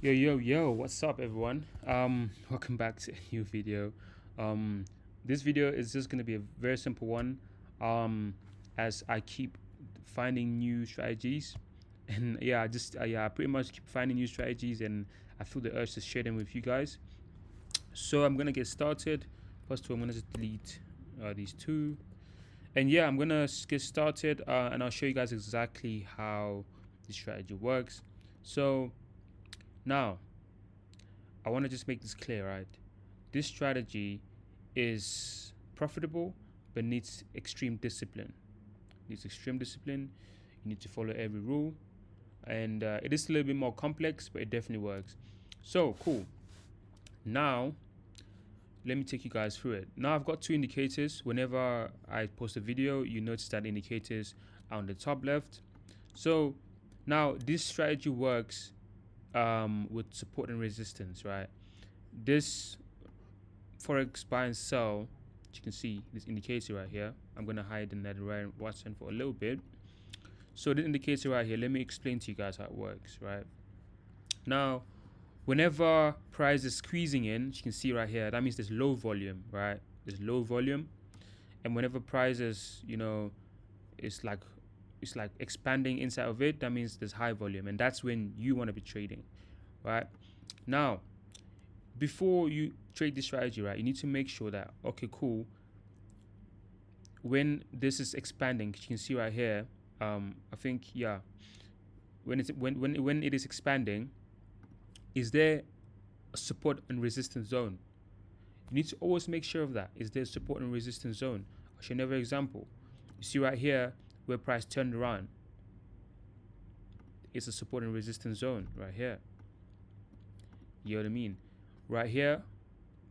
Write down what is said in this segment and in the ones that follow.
Yo, what's up everyone? Welcome back to a new video. Um this video is just gonna be a very simple one. Um as I keep finding new strategies and I pretty much keep finding new strategies and I feel the urge to share them with you guys. So I'm gonna get started. First of all, I'm gonna just delete these two. And yeah, I'm gonna get started and I'll show you guys exactly how the strategy works. So now I want to just make this clear, right? This strategy is profitable, but needs extreme discipline. Needs extreme discipline. You need to follow every rule, and it is a little bit more complex, but it definitely works. So cool. Now, let me take you guys through it. Now I've got two indicators. Whenever I post a video, you notice that indicators are on the top left. So now this strategy works with support and resistance, right? This forex buy and sell, as you can see this indicator right here. I'm gonna hide the Nadaraya Watson for a little bit. So this indicator right here, let me explain to you guys how it works. Right now, whenever price is squeezing in, as you can see right here, that means there's low volume, right? There's low volume, and whenever price is, it's like expanding inside of it, that means there's high volume, and that's when you want to be trading, right? Now, before you trade this strategy, right, you need to make sure that, okay, cool, when this is expanding, you can see right here, I think, yeah, when it is expanding, is there a support and resistance zone? You need to always make sure of that. Is there support and resistance zone? I'll show you another example. You see right here where price turned around, it's a support and resistance zone right here. You know what I mean? Right here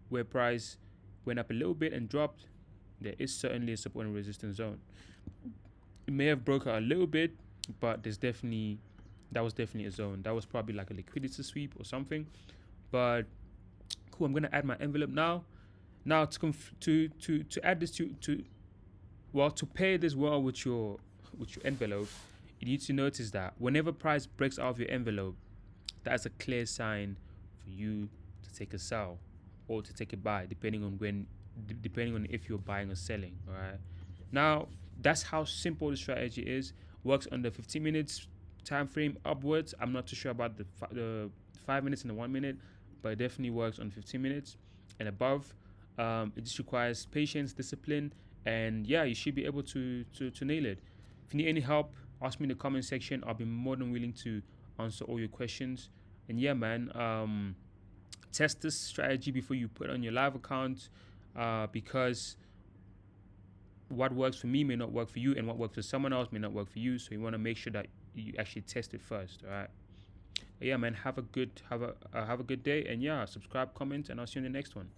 where price went up a little bit and dropped, there is certainly a support and resistance zone. It may have broke out a little bit, but that was definitely a zone. That was probably like a liquidity sweep or something. But cool, I'm gonna add my envelope now. Now to add this to pair this well with your envelope, you need to notice that whenever price breaks out of your envelope, that's a clear sign for you to take a sell or to take a buy, depending on if you're buying or selling. All right. Now that's how simple the strategy is. Works on the 15 minutes time frame upwards. I'm not too sure about the 5 minutes and the 1 minute, but it definitely works on 15 minutes and above. It just requires patience, discipline, and yeah, you should be able to nail it. If you need any help, ask me in the comment section. I'll be more than willing to answer all your questions. And yeah, man, test this strategy before you put it on your live account, because what works for me may not work for you, and what works for someone else may not work for you. So you want to make sure that you actually test it first. All right. But yeah, man. Have a good day, and yeah, subscribe, comment, and I'll see you in the next one.